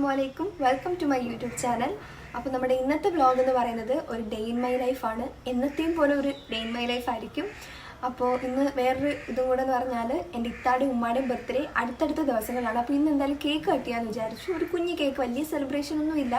Assalamualaikum. Welcome to my YouTube channel. അപ്പോൾ നമ്മുടെ ഇന്നത്തെ വ്ലോഗ് എന്ന് പറയുന്നത് ഒരു ഡേ ഇൻ മൈ ലൈഫാണ്. എന്നത്തെയും പോലെ ഒരു ഡേ ഇൻ മൈ ലൈഫ് ആയിരിക്കും. അപ്പോൾ ഇന്ന് വേറൊരു ഇതും കൂടെ എന്ന് പറഞ്ഞാൽ എൻ്റെ ഇത്താടെയും ഉമ്മാടെയും ബർത്ത്ഡേ അടുത്തടുത്ത ദിവസങ്ങളാണ്. അപ്പോൾ ഇന്ന് എന്തായാലും കേക്ക് കട്ട് ചെയ്യാമെന്ന് വിചാരിച്ചു. ഒരു കുഞ്ഞ് കേക്ക്, വലിയ സെലിബ്രേഷൻ ഒന്നും ഇല്ല,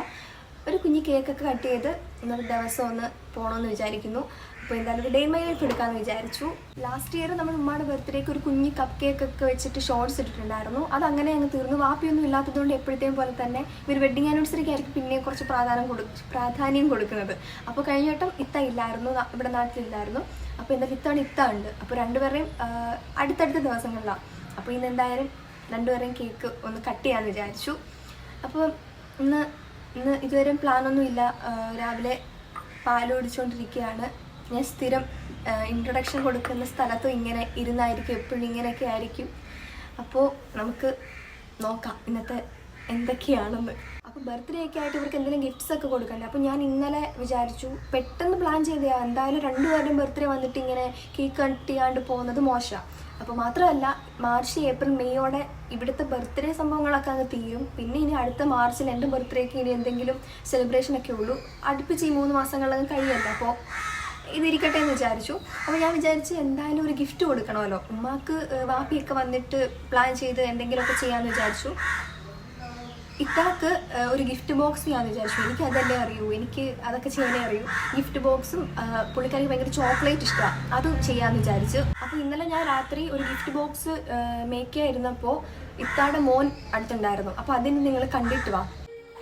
ഒരു കുഞ്ഞ് കേക്കൊക്കെ കട്ട് ചെയ്ത് ഇന്നത്തെ ദിവസം ഒന്ന് പോകണമെന്ന് വിചാരിക്കുന്നു. അപ്പോൾ എന്തായാലും ഒരു ഡേ ഇൻ മൈ ലൈഫ് എടുക്കാമെന്ന് വിചാരിച്ചു. ലാസ്റ്റ് ഇയർ നമ്മൾ ഉമ്മയുടെ ബർത്ത്ഡേക്ക് ഒരു കുഞ്ഞ് കപ്പ് കേക്കൊക്കെ വെച്ചിട്ട് ഷോർട്സ് ഇട്ടിട്ടുണ്ടായിരുന്നു. അത് അങ്ങനെ അങ്ങ് തീർന്നു. വാപ്പിയൊന്നും ഇല്ലാത്തതുകൊണ്ട് എപ്പോഴത്തെയും പോലെ തന്നെ ഇവർ വെഡിങ് ആനിവേഴ്സറിക്ക് ആയിരിക്കും പിന്നെയും കുറച്ച് പ്രാധാന്യം കൊടുക്കുന്നത്. അപ്പോൾ കഴിഞ്ഞ വട്ടം ഇത്ത ഇല്ലായിരുന്നു, ഇവിടെ നാട്ടിലില്ലായിരുന്നു. അപ്പോൾ എന്തായാലും ഇത്താണ് ഇത്ത ഉണ്ട്. അപ്പോൾ രണ്ടുപേരുടെയും അടുത്തടുത്ത ദിവസങ്ങളിലാണ്. അപ്പോൾ ഇന്ന് എന്തായാലും രണ്ടുപേരെയും കേക്ക് ഒന്ന് കട്ട് ചെയ്യാമെന്ന് വിചാരിച്ചു. അപ്പോൾ ഇന്ന് ഇതുവരെയും പ്ലാനൊന്നും ഇല്ല. രാവിലെ പാൽ കുടിച്ചുകൊണ്ടിരിക്കുകയാണ്. ഞാൻ സ്ഥിരം ഇൻട്രൊഡക്ഷൻ കൊടുക്കുന്ന സ്ഥലത്തും ഇങ്ങനെ ഇരുന്നായിരിക്കും, എപ്പോഴും ഇങ്ങനെയൊക്കെ ആയിരിക്കും. അപ്പോൾ നമുക്ക് നോക്കാം ഇന്നത്തെ എന്തൊക്കെയാണെന്ന്. അപ്പോൾ ബർത്ത്ഡേ ഒക്കെ ആയിട്ട് ഇവർക്ക് എന്തെങ്കിലും ഗിഫ്റ്റ്സ് ഒക്കെ കൊടുക്കണ്ടേ. അപ്പോൾ ഞാൻ ഇന്നലെ വിചാരിച്ചു, പെട്ടെന്ന് പ്ലാൻ ചെയ്തതാ, എന്തായാലും രണ്ടുപേരുടെയും ബർത്ത്ഡേ വന്നിട്ട് ഇങ്ങനെ കേക്ക് കട്ട് ചെയ്യാണ്ട് പോകുന്നത് മോശമാണ്. അപ്പോൾ മാത്രമല്ല, മാർച്ച് ഏപ്രിൽ മെയ്യോടെ ഇവിടുത്തെ ബർത്ത്ഡേ സംഭവങ്ങളൊക്കെ അങ്ങ് തീരും. പിന്നെ ഇനി അടുത്ത മാർച്ചിൽ എൻ്റെ ബർത്ത്ഡേക്ക് ഇനി എന്തെങ്കിലും സെലിബ്രേഷനൊക്കെ ഉള്ളൂ. അടുപ്പിച്ച് ഈ 3 മാസങ്ങളിലൊക്കെ കഴിയല്ലോ. അപ്പോൾ ഇതിരിക്കട്ടെ എന്ന് വിചാരിച്ചു. അപ്പോൾ ഞാൻ വിചാരിച്ച് എന്തായാലും ഒരു ഗിഫ്റ്റ് കൊടുക്കണമല്ലോ. ഉമ്മാക്ക് വാപ്പിയൊക്കെ വന്നിട്ട് പ്ലാൻ ചെയ്ത് എന്തെങ്കിലുമൊക്കെ ചെയ്യാമെന്ന് വിചാരിച്ചു. ഇത്താക്ക് ഒരു ഗിഫ്റ്റ് ബോക്സ് ചെയ്യാമെന്ന് വിചാരിച്ചു. എനിക്ക് അതല്ലേ അറിയൂ, എനിക്ക് അതൊക്കെ ചെയ്യാനേ അറിയൂ. ഗിഫ്റ്റ് ബോക്സും പുള്ളിക്കാരിക്ക് ഭയങ്കര ചോക്ലേറ്റ് ഇഷ്ടമാണ്, അതും ചെയ്യാമെന്ന് വിചാരിച്ചു. അപ്പോൾ ഇന്നലെ ഞാൻ രാത്രി ഒരു ഗിഫ്റ്റ് ബോക്സ് മേക്ക് ചെയ്യാതിരുന്നപ്പോൾ ഇത്താടെ മോൻ അടുത്തുണ്ടായിരുന്നു. അപ്പോൾ അതിന് നിങ്ങൾ കണ്ടിട്ട് വാ.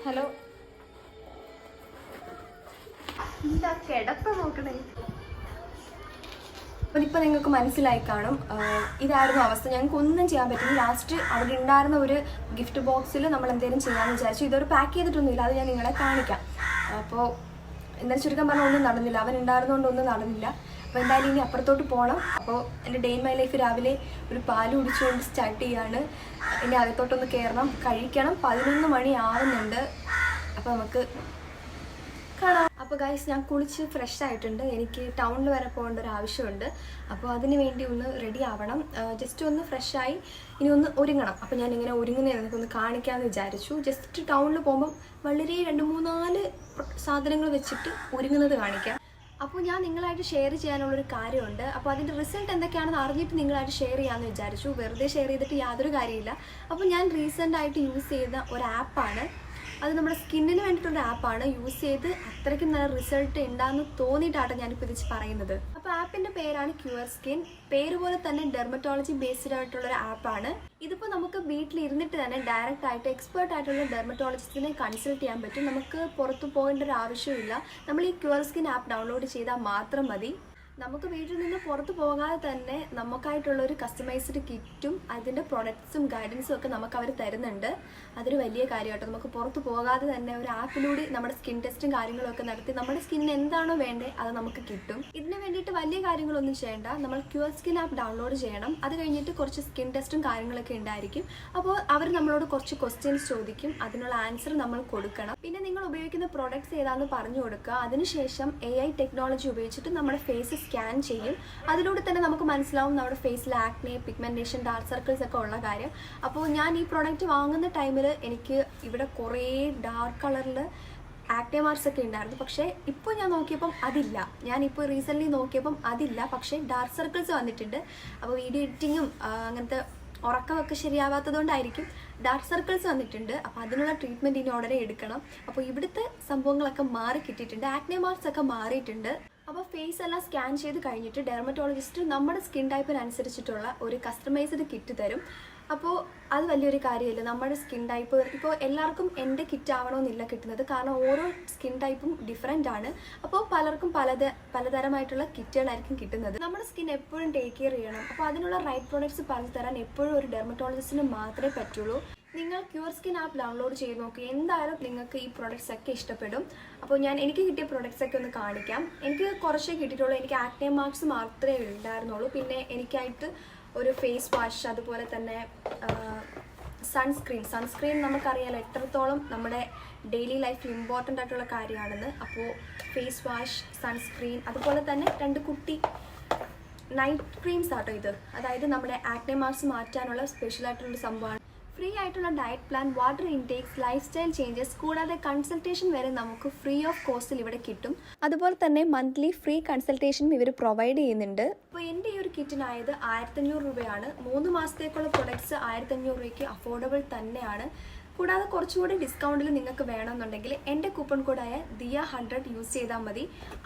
ഹലോ, എന്താ കിടപ്പ നോക്കണേ. അതിപ്പോൾ നിങ്ങൾക്ക് മനസ്സിലായി കാണും. ഇതായിരുന്നു അവസ്ഥ. ഞങ്ങൾക്ക് ഒന്നും ചെയ്യാൻ പറ്റില്ല. ലാസ്റ്റ് അവിടെ ഉണ്ടായിരുന്ന ഒരു ഗിഫ്റ്റ് ബോക്സിൽ നമ്മൾ എന്തെങ്കിലും ചെയ്യാമെന്ന് വിചാരിച്ചു. ഇതൊരു പാക്ക് ചെയ്തിട്ടൊന്നുമില്ല, അത് ഞാൻ നിങ്ങളെ കാണിക്കാം. അപ്പോൾ എന്തായാലും ചുരുക്കം പറഞ്ഞാൽ ഒന്നും നടന്നില്ല. അവൻ ഉണ്ടായിരുന്നുകൊണ്ട് ഒന്നും നടന്നില്ല. അപ്പോൾ എന്തായാലും ഇനി അപ്പുറത്തോട്ട് പോകണം. അപ്പോൾ എൻ്റെ ഡേ ഇൻ മൈ ലൈഫ് രാവിലെ ഒരു പാല് കുടിച്ചുകൊണ്ട് സ്റ്റാർട്ട് ചെയ്യാണ്. ഇനി അകത്തോട്ടൊന്ന് കയറണം, കഴിക്കണം. 11 മണി ആവുന്നുണ്ട്. അപ്പോൾ നമുക്ക് കാണാം. അപ്പോൾ ഗൈസ്, ഞാൻ കുളിച്ച് ഫ്രഷ് ആയിട്ടുണ്ട്. എനിക്ക് ടൗണിൽ വരെ പോകേണ്ട ഒരു ആവശ്യമുണ്ട്. അപ്പോൾ അതിന് വേണ്ടി ഒന്ന് റെഡി ആവണം. ജസ്റ്റ് ഒന്ന് ഫ്രഷായി ഇനി ഒന്ന് ഒരുങ്ങണം. അപ്പോൾ ഞാൻ ഇങ്ങനെ ഒരുങ്ങുന്നത് എനിക്കൊന്ന് കാണിക്കാമെന്ന് വിചാരിച്ചു. ജസ്റ്റ് ടൗണിൽ പോകുമ്പം വളരെ 2-3-4 സാധനങ്ങൾ വെച്ചിട്ട് ഒരുങ്ങുന്നത് കാണിക്കാം. അപ്പോൾ ഞാൻ നിങ്ങളായിട്ട് ഷെയർ ചെയ്യാനുള്ളൊരു കാര്യമുണ്ട്. അപ്പോൾ അതിൻ്റെ റിസൾട്ട് എന്തൊക്കെയാണെന്ന് അറിഞ്ഞിട്ട് നിങ്ങളായിട്ട് ഷെയർ ചെയ്യാമെന്ന് വിചാരിച്ചു. വെറുതെ ഷെയർ ചെയ്തിട്ട് യാതൊരു കാര്യമില്ല. അപ്പോൾ ഞാൻ റീസെൻ്റായിട്ട് യൂസ് ചെയ്ത ഒരു ആപ്പാണ്. അത് നമ്മുടെ സ്കിന്നിന് വേണ്ടിയിട്ടുള്ള ആപ്പാണ്. യൂസ് ചെയ്ത് അത്രയ്ക്കും നല്ല റിസൾട്ട് ഉണ്ടാകുന്ന തോന്നിയിട്ടാണ് ഞാനിപ്പോൾ ഇത് പറയുന്നത്. അപ്പോൾ ആപ്പിൻ്റെ പേരാണ് ക്യൂർ സ്കിൻ. പേര് പോലെ തന്നെ ഡെർമറ്റോളജി ബേസ്ഡ് ആയിട്ടുള്ളൊരു ആപ്പാണ്. ഇതിപ്പോൾ നമുക്ക് വീട്ടിലിരുന്നിട്ട് തന്നെ ഡയറക്റ്റ് ആയിട്ട് എക്സ്പേർട്ട് ആയിട്ടുള്ള ഡെർമറ്റോളജിസ്റ്റിനെ കൺസൾട്ട് ചെയ്യാൻ പറ്റും. നമുക്ക് പുറത്ത് പോകേണ്ട ഒരു ആവശ്യമില്ല. നമ്മൾ ഈ ക്യൂർ സ്കിൻ ആപ്പ് ഡൗൺലോഡ് ചെയ്താൽ മാത്രം മതി. നമുക്ക് വീട്ടിൽ നിന്ന് പുറത്ത് പോകാതെ തന്നെ നമുക്കായിട്ടുള്ളൊരു കസ്റ്റമൈസ്ഡ് കിറ്റും അതിൻ്റെ പ്രൊഡക്ട്സും ഗൈഡൻസും ഒക്കെ നമുക്ക് അവർ തരുന്നുണ്ട്. അതൊരു വലിയ കാര്യമായിട്ട് നമുക്ക് പുറത്ത് പോകാതെ തന്നെ ഒരു ആപ്പിലൂടെ നമ്മുടെ സ്കിൻ ടെസ്റ്റും കാര്യങ്ങളൊക്കെ നടത്തി നമ്മുടെ സ്കിന്നിന് എന്താണോ വേണ്ടത് അത് നമുക്ക് കിട്ടും. ഇതിന് വേണ്ടിയിട്ട് വലിയ കാര്യങ്ങളൊന്നും ചെയ്യേണ്ട. നമ്മൾ ക്യൂർ സ്കിൻ ആപ്പ് ഡൗൺലോഡ് ചെയ്യണം. അത് കഴിഞ്ഞിട്ട് കുറച്ച് സ്കിൻ ടെസ്റ്റും കാര്യങ്ങളൊക്കെ ഉണ്ടായിരിക്കും. അപ്പോൾ അവർ നമ്മളോട് കുറച്ച് ക്വസ്റ്റ്യൻസ് ചോദിക്കും. അതിനുള്ള ആൻസർ നമ്മൾ കൊടുക്കണം. പിന്നെ നിങ്ങൾ ഉപയോഗിക്കുന്ന പ്രൊഡക്ട്സ് ഏതാണെന്ന് പറഞ്ഞു കൊടുക്കുക. അതിനുശേഷം AI ടെക്നോളജി ഉപയോഗിച്ചിട്ട് നമ്മുടെ ഫേസ് സ്കാൻ ചെയ്യും. അതിലൂടെ തന്നെ നമുക്ക് മനസ്സിലാവും നമ്മുടെ ഫേസിൽ ആക്നെ, പിഗ്മെന്റേഷൻ, ഡാർക്ക് സർക്കിൾസ് ഒക്കെ ഉള്ള കാര്യം. അപ്പോൾ ഞാൻ ഈ പ്രോഡക്റ്റ് വാങ്ങുന്ന ടൈമിൽ എനിക്ക് ഇവിടെ കുറേ ഡാർക്ക് കളറിൽ ആക്നെ മാർക്സ് ഒക്കെ ഉണ്ടായിരുന്നു. പക്ഷേ ഇപ്പോൾ ഞാൻ നോക്കിയപ്പം അതില്ല. ഞാനിപ്പോൾ റീസെൻ്റ്ലി നോക്കിയപ്പം അതില്ല. പക്ഷേ ഡാർക്ക് സർക്കിൾസ് വന്നിട്ടുണ്ട്. അപ്പോൾ വീഡിയോ എഡിറ്റിങ്ങും അങ്ങനത്തെ ഉറക്കമൊക്കെ ശരിയാവാത്തതുകൊണ്ടായിരിക്കും ഡാർക്ക് സർക്കിൾസ് വന്നിട്ടുണ്ട്. അപ്പോൾ അതിനുള്ള ട്രീറ്റ്മെൻറ്റ് ഇനി ഉടനെ എടുക്കണം. അപ്പോൾ ഇവിടുത്തെ സംഭവങ്ങളൊക്കെ മാറി കിട്ടിയിട്ടുണ്ട്. ആക്നെ മാർക്സ് ഒക്കെ മാറിയിട്ടുണ്ട്. അപ്പോൾ ഫേസ് എല്ലാം സ്കാൻ ചെയ്ത് കഴിഞ്ഞിട്ട് ഡെർമറ്റോളജിസ്റ്റ് നമ്മുടെ സ്കിൻ ടൈപ്പിനനുസരിച്ചിട്ടുള്ള ഒരു കസ്റ്റമൈസ്ഡ് കിറ്റ് തരും. അപ്പോൾ അത് വലിയൊരു കാര്യമില്ല. നമ്മുടെ സ്കിൻ ടൈപ്പ് ഇപ്പോൾ എല്ലാവർക്കും എൻ്റെ കിറ്റ് ആവണമെന്നില്ല കിട്ടുന്നത്. കാരണം ഓരോ സ്കിൻ ടൈപ്പും ഡിഫറെൻ്റ് ആണ്. അപ്പോൾ പലർക്കും പലതരമായിട്ടുള്ള കിറ്റുകളായിരിക്കും കിട്ടുന്നത്. നമ്മുടെ സ്കിൻ എപ്പോഴും ടേക്ക് കെയർ ചെയ്യണം. അപ്പോൾ അതിനുള്ള റൈറ്റ് പ്രോഡക്ട്സ് പറഞ്ഞു തരാൻ എപ്പോഴും ഒരു ഡെർമറ്റോളജിസ്റ്റിന് മാത്രമേ പറ്റുള്ളൂ. നിങ്ങൾ ക്യൂർ സ്കിൻ ആപ്പ് ഡൗൺലോഡ് ചെയ്ത് നോക്കുക. എന്തായാലും നിങ്ങൾക്ക് ഈ പ്രൊഡക്ട്സ് ഒക്കെ ഇഷ്ടപ്പെടും. അപ്പോൾ എനിക്ക് കിട്ടിയ പ്രൊഡക്ട്സ് ഒക്കെ ഒന്ന് കാണിക്കാം. എനിക്ക് കുറച്ചേ കിട്ടിയിട്ടുള്ളൂ. എനിക്ക് ആക്നെ മാർക്സ് മാത്രമേ ഉണ്ടായിരുന്നുള്ളൂ. പിന്നെ എനിക്കായിട്ട് ഒരു ഫേസ് വാഷ്, അതുപോലെ തന്നെ സൺസ്ക്രീൻ നമുക്കറിയാലോ എത്രത്തോളം നമ്മുടെ ഡെയിലി ലൈഫിൽ ഇമ്പോർട്ടൻ്റ് ആയിട്ടുള്ള കാര്യമാണെന്ന്. അപ്പോൾ ഫേസ് വാഷ്, സൺസ്ക്രീൻ, അതുപോലെ തന്നെ 2 കുട്ടി നൈറ്റ് ക്രീംസ് ആട്ടോ ഇത്. അതായത് നമ്മുടെ ആക്നെ മാർക്സ് മാറ്റാനുള്ള സ്പെഷ്യലായിട്ടുള്ളൊരു സംഭവമാണ്. ഫ്രീ ആയിട്ടുള്ള diet plan, water intakes, life style changes കൂടാതെ കൺസൾട്ടേഷൻ വരെ നമുക്ക് ഫ്രീ ഓഫ് കോസ്റ്റിൽ ഇവിടെ കിട്ടും. അതുപോലെ തന്നെ മന്ത്ലി ഫ്രീ കൺസൾട്ടേഷനും ഇവർ പ്രൊവൈഡ് ചെയ്യുന്നുണ്ട്. അപ്പോൾ എൻ്റെ ഈ ഒരു കിറ്റിനായത് 1500 രൂപയാണ്. 3 മാസത്തേക്കുള്ള പ്രൊഡക്ട്സ് 1500 രൂപയ്ക്ക് അഫോർഡബിൾ തന്നെയാണ്. കൂടാതെ കുറച്ചുകൂടി ഡിസ്കൗണ്ടിൽ നിങ്ങൾക്ക് വേണമെന്നുണ്ടെങ്കിൽ എൻ്റെ കൂപ്പൺ കോഡായ DIA100 യൂസ് ചെയ്താൽ മതി.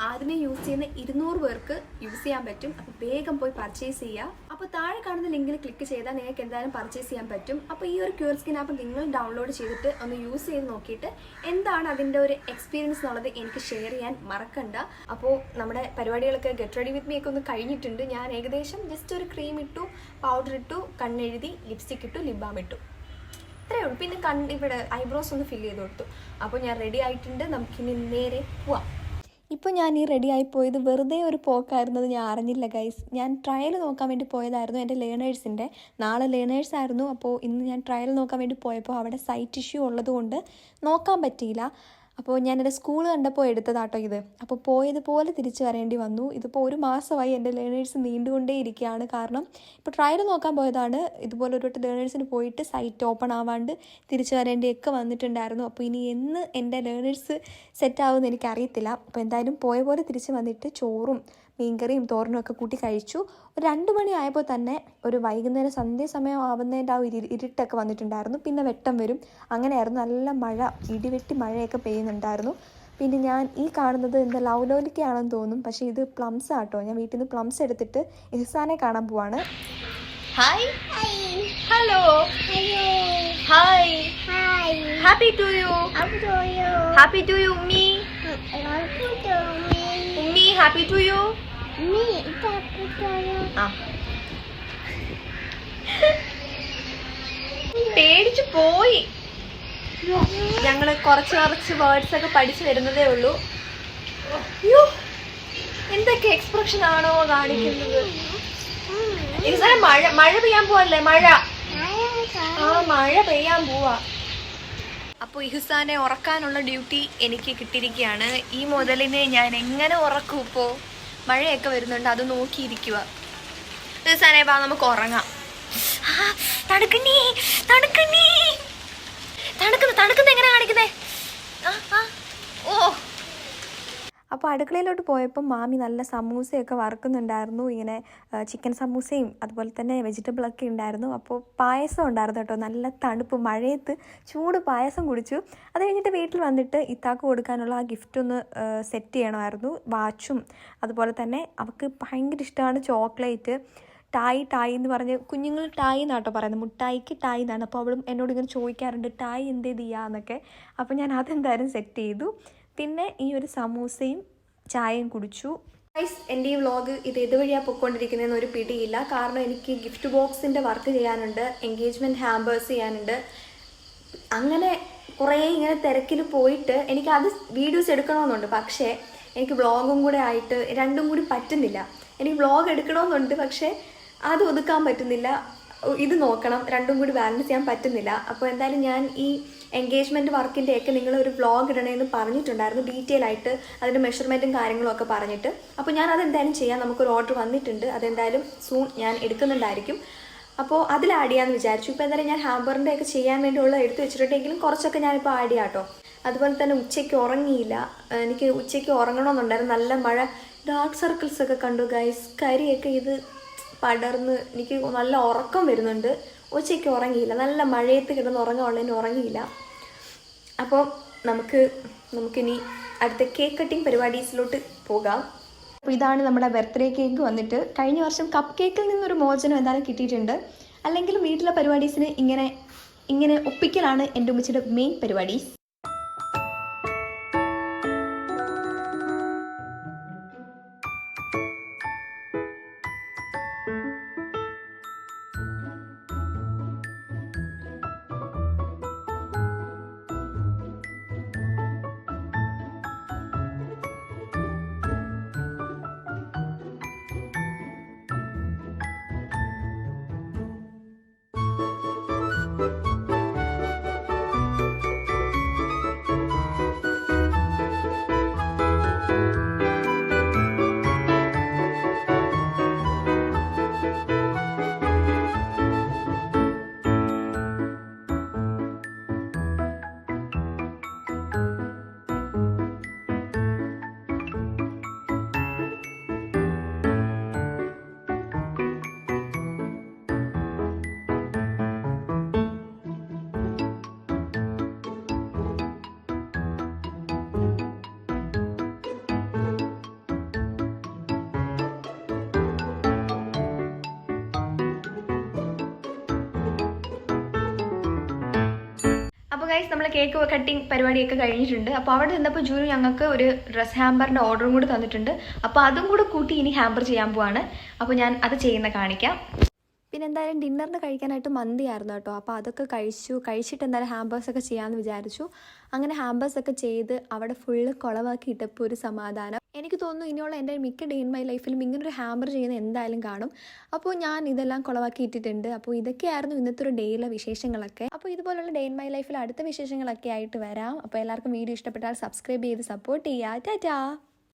ആദ്യമേ യൂസ് ചെയ്യുന്ന 200 പേർക്ക് യൂസ് ചെയ്യാൻ പറ്റും. അപ്പോൾ വേഗം പോയി പർച്ചേസ് ചെയ്യുക. അപ്പോൾ താഴെ കാണുന്ന ലിങ്കിൽ ക്ലിക്ക് ചെയ്താൽ നിങ്ങൾക്ക് എന്തായാലും പർച്ചേസ് ചെയ്യാൻ പറ്റും. അപ്പോൾ ഈ ഒരു ക്യൂർ സ്കിൻ ആപ്പ് നിങ്ങൾ ഡൗൺലോഡ് ചെയ്തിട്ട് ഒന്ന് യൂസ് ചെയ്ത് നോക്കിയിട്ട് എന്താണ് അതിൻ്റെ ഒരു എക്സ്പീരിയൻസ് എന്നുള്ളത് എനിക്ക് ഷെയർ ചെയ്യാൻ മറക്കണ്ട. അപ്പോൾ നമ്മുടെ പരിപാടികളൊക്കെ ഗെറ്റ് റെഡി വിത്ത് മീ ഒക്കെ ഒന്ന് കഴിഞ്ഞിട്ടുണ്ട്. ഞാൻ ഏകദേശം ജസ്റ്റ് ഒരു ക്രീം ഇട്ടു, പൗഡർ ഇട്ടു, കണ്ണെഴുതി, ലിപ്സ്റ്റിക് ഇട്ടു, ലിപ് ബാം ഇട്ടു, ഇത്രയേ ഉള്ളൂ. പിന്നെ ഇവിടെ ഐബ്രോസ് ഒന്ന് ഫില്ല് ചെയ്ത് കൊടുത്തു. അപ്പോൾ ഞാൻ റെഡി ആയിട്ടുണ്ട്. നമുക്കിനി നേരെ പോവാം. ഇപ്പോൾ ഞാൻ ഈ റെഡി ആയിപ്പോയത് വെറുതെ ഒരു പോക്കായിരുന്നത് ഞാൻ അറിഞ്ഞില്ല ഗൈസ്. ഞാൻ ട്രയൽ നോക്കാൻ വേണ്ടി പോയതായിരുന്നു എൻ്റെ ലേണേഴ്സിൻ്റെ. നാളെ ലേണേഴ്സ് ആയിരുന്നു. അപ്പോൾ ഇന്ന് ഞാൻ ട്രയൽ നോക്കാൻ വേണ്ടി പോയപ്പോൾ അവിടെ സൈറ്റ് ഇഷ്യൂ ഉള്ളതുകൊണ്ട് നോക്കാൻ പറ്റിയില്ല. അപ്പോൾ ഞാനെൻ്റെ സ്കൂൾ കണ്ടപ്പോൾ എടുത്തതാട്ടോ ഇത്. അപ്പോൾ പോയതുപോലെ തിരിച്ചു വരേണ്ടി വന്നു. ഇതിപ്പോൾ 1 മാസമായി എൻ്റെ ലേണേഴ്സ് നീണ്ടുകൊണ്ടേ ഇരിക്കുകയാണ്. കാരണം ഇപ്പോൾ ട്രയൽ നോക്കാൻ പോയതാണ്. ഇതുപോലെ ഒരു വട്ടം ലേണേഴ്സിന് പോയിട്ട് സൈറ്റ് ഓപ്പൺ ആവാണ്ട് തിരിച്ചു വരേണ്ടിയൊക്കെ വന്നിട്ടുണ്ടായിരുന്നു. അപ്പോൾ ഇനി എന്ന് എൻ്റെ ലേണേഴ്സ് സെറ്റാവുമെന്ന് എനിക്കറിയത്തില്ല. അപ്പോൾ എന്തായാലും പോയ പോലെ തിരിച്ച് വന്നിട്ട് ചോറും മീൻകറിയും തോരനും ഒക്കെ കൂട്ടി കഴിച്ചു. ഒരു 2 മണി ആയപ്പോൾ തന്നെ ഒരു വൈകുന്നേരം സന്ധ്യാസമയം ആവുന്നതിൻ്റെ ആ ഇരുട്ടൊക്കെ വന്നിട്ടുണ്ടായിരുന്നു. പിന്നെ വെട്ടം വരും. അങ്ങനെയായിരുന്നു. നല്ല മഴ, ഇടിവെട്ടി മഴയൊക്കെ പെയ്യുന്നുണ്ടായിരുന്നു. പിന്നെ ഞാൻ ഈ കാണുന്നത് എന്താ ലൗലോലിക്കയാണെന്ന് തോന്നും. പക്ഷേ ഇത് പ്ലംസ് ആട്ടോ. ഞാൻ വീട്ടിൽ നിന്ന് പ്ലംസ് എടുത്തിട്ട് ഇഹ്സാനെ കാണാൻ പോവാണ്. Hi, hello, hi, happy to you, happy to you ഉമ്മി, ഉമ്മി ഹാപ്പി ടു യു. പേടിച്ചു പോയി. ഞങ്ങള് കുറച്ച് വേർഡ്സ് ഒക്കെ പഠിച്ചു വരുന്നതേ ഉള്ളൂ. എന്തൊക്കെ എക്സ്പ്രഷൻ ആണോ കാണിക്കുന്നത്. മഴ പെയ്യാൻ പോവല്ലേ? മഴ പെയ്യാൻ പോവാ. അപ്പോൾ ഇഹ്സാനെ ഉറക്കാനുള്ള ഡ്യൂട്ടി എനിക്ക് കിട്ടിയിരിക്കുകയാണ്. ഈ മുതലിനെ ഞാൻ എങ്ങനെ ഉറക്കും? ഇപ്പോൾ മഴയൊക്കെ വരുന്നുണ്ട്, അത് നോക്കിയിരിക്കുക. ഇഹ്സാനെ വാ നമുക്ക് ഉറങ്ങാം. തണുക്കുന്ന എങ്ങനെ കാണിക്കുന്നേ? ഓ. അപ്പോൾ അടുക്കളയിലോട്ട് പോയപ്പോൾ മാമി നല്ല സമൂസയൊക്കെ വറുക്കുന്നുണ്ടായിരുന്നു. ഇങ്ങനെ ചിക്കൻ സമൂസയും അതുപോലെ തന്നെ വെജിറ്റബിളൊക്കെ ഉണ്ടായിരുന്നു. അപ്പോൾ പായസം ഉണ്ടായിരുന്നു കേട്ടോ. നല്ല തണുപ്പ്, മഴയത്ത് ചൂട് പായസം കുടിച്ചു. അത് കഴിഞ്ഞിട്ട് വീട്ടിൽ വന്നിട്ട് ഇത്താക്ക് കൊടുക്കാനുള്ള ആ ഗിഫ്റ്റ് ഒന്ന് സെറ്റ് ചെയ്യണമായിരുന്നു. വാച്ചും അതുപോലെ തന്നെ അവൾക്ക് ഭയങ്കര ഇഷ്ടമാണ് ചോക്ലേറ്റ്. ടായ് എന്ന് പറഞ്ഞ് കുഞ്ഞുങ്ങൾ ടായ് എന്നാട്ടോ പറയുന്നത്. മുട്ടായിക്ക് ടായ് എന്നാണ്. അപ്പോൾ അവളും എന്നോട് ഇങ്ങനെ ചോദിക്കാറുണ്ട് ടായ് എന്തേ ദിയാന്നൊക്കെ. അപ്പോൾ ഞാൻ അതെന്തായാലും സെറ്റ് ചെയ്തു. പിന്നെ ഈ ഒരു സമൂസയും ചായയും കുടിച്ചു. ഗൈസ്, എൻ്റെ ഈ വ്ളോഗ് ഇത് ഏതുവഴിയാണ് പൊയ്ക്കൊണ്ടിരിക്കുന്നതെന്ന് ഒരു പിടിയില്ല. കാരണം എനിക്ക് ഗിഫ്റ്റ് ബോക്സിൻ്റെ വർക്ക് ചെയ്യാനുണ്ട്, എൻഗേജ്മെൻറ്റ് ഹാമ്പേഴ്സ് ചെയ്യാനുണ്ട്. അങ്ങനെ കുറേ ഇങ്ങനെ തിരക്കിൽ പോയിട്ട് എനിക്കത് വീഡിയോസ് എടുക്കണമെന്നുണ്ട്. പക്ഷേ എനിക്ക് വ്ളോഗും കൂടെ ആയിട്ട് രണ്ടും കൂടി പറ്റുന്നില്ല. എനിക്ക് വ്ളോഗ് എടുക്കണമെന്നുണ്ട്, പക്ഷേ അത് ഒതുക്കാൻ പറ്റുന്നില്ല. ഇത് നോക്കണം, രണ്ടും കൂടി ബാലൻസ് ചെയ്യാൻ പറ്റുന്നില്ല. അപ്പോൾ എന്തായാലും ഞാൻ ഈ എൻഗേജ്മെൻറ്റ് വർക്കിൻ്റെയൊക്കെ നിങ്ങളൊരു വ്ളോഗ് ഇടണമെന്ന് പറഞ്ഞിട്ടുണ്ടായിരുന്നു, ഡീറ്റെയിൽ ആയിട്ട് അതിൻ്റെ മെഷർമെൻറ്റും കാര്യങ്ങളും ഒക്കെ പറഞ്ഞിട്ട്. അപ്പോൾ ഞാൻ അതെന്തായാലും ചെയ്യാം. നമുക്കൊരു ഓർഡർ വന്നിട്ടുണ്ട്, അതെന്തായാലും സൂൺ ഞാൻ എടുക്കുന്നുണ്ടായിരിക്കും. അപ്പോൾ അതിൽ ആഡ് ചെയ്യാമെന്ന് വിചാരിച്ചു. ഇപ്പോൾ എന്തായാലും ഞാൻ ഹാമ്പറിൻ്റെ ഒക്കെ ചെയ്യാൻ വേണ്ടിയുള്ള എടുത്ത് വെച്ചിട്ടുണ്ടെങ്കിലും കുറച്ചൊക്കെ ഞാനിപ്പോൾ ആഡ് ചെയ്യാം കേട്ടോ. അതുപോലെ തന്നെ ഉച്ചയ്ക്ക് ഉറങ്ങിയില്ല. എനിക്ക് ഉച്ചയ്ക്ക് ഉറങ്ങണമെന്നുണ്ടായിരുന്നു. നല്ല മഴ, ഡാർക്ക് സർക്കിൾസ് ഒക്കെ കണ്ടു ഗൈസ്. കരിയൊക്കെ ഇത് പടർന്ന് എനിക്ക് നല്ല ഉറക്കം വരുന്നുണ്ട്. ഉച്ചയ്ക്ക് ഉറങ്ങിയില്ല. നല്ല മഴയത്ത് കിടന്ന് ഉറങ്ങാനുള്ളതിന് ഉറങ്ങിയില്ല. അപ്പോൾ നമുക്കിനി അടുത്ത കേക്ക് കട്ടിങ് പരിപാടീസിലോട്ട് പോകാം. അപ്പോൾ ഇതാണ് നമ്മുടെ ബർത്ത്ഡേ കേക്ക് വന്നിട്ട്. കഴിഞ്ഞ വർഷം കപ്പ് കേക്കിൽ നിന്നൊരു മോചനം എന്തായാലും കിട്ടിയിട്ടുണ്ട്. അല്ലെങ്കിൽ വീട്ടിലെ പരിപാടീസിന് ഇങ്ങനെ ഒപ്പിക്കലാണ് എൻ്റെ ഉമ്മച്ചിയുടെ മെയിൻ പരിപാടീസ്. ഗൈസ് നമ്മൾ കേക്ക് കട്ടിങ് പരിപാടിയൊക്കെ കഴിഞ്ഞിട്ടുണ്ട്. അപ്പോൾ അവിടെ നിന്നപ്പോൾ ജൂനു ഞങ്ങൾക്ക് ഒരു ഡ്രസ് ഹാമ്പറിൻ്റെ ഓർഡറും കൂടി തന്നിട്ടുണ്ട്. അപ്പോൾ അതും കൂടെ കൂട്ടി ഇനി ഹാമ്പർ ചെയ്യാൻ പോവാണ്. അപ്പോൾ ഞാൻ അത് ചെയ്യുന്ന കാണിക്കാം. പിന്നെ എന്തായാലും ഡിന്നറിന് കഴിക്കാനായിട്ട് മന്തിയായിരുന്നു കേട്ടോ. അപ്പോൾ അതൊക്കെ കഴിച്ചിട്ട് എന്തായാലും ഹാമ്പേഴ്സൊക്കെ ചെയ്യാമെന്ന് വിചാരിച്ചു. അങ്ങനെ ഹാമ്പേഴ്സൊക്കെ ചെയ്ത് അവിടെ ഫുള്ള് കുളവാക്കി ഇട്ടപ്പോൾ ഒരു സമാധാനം. എനിക്ക് തോന്നുന്നു ഇനിയുള്ള എൻ്റെ മിക്ക ഡേ ഇൻ മൈ ലൈഫിലും ഇങ്ങനൊരു ഹാമ്പർ ചെയ്യുന്ന എന്തായാലും കാണും. അപ്പോൾ ഞാൻ ഇതെല്ലാം കുളവാക്കി ഇട്ടിട്ടുണ്ട്. അപ്പോൾ ഇതൊക്കെയായിരുന്നു ഇന്നത്തെ ഒരു ഡേയിലെ വിശേഷങ്ങളൊക്കെ. അപ്പോൾ ഇതുപോലുള്ള ഡേ ഇൻ മൈ ലൈഫിൽ അടുത്ത വിശേഷങ്ങളൊക്കെ ആയിട്ട് വരാം. അപ്പോൾ എല്ലാവർക്കും വീഡിയോ ഇഷ്ടപ്പെട്ടാൽ സബ്സ്ക്രൈബ് ചെയ്ത് സപ്പോർട്ട് ചെയ്യുക. ടാറ്റാ.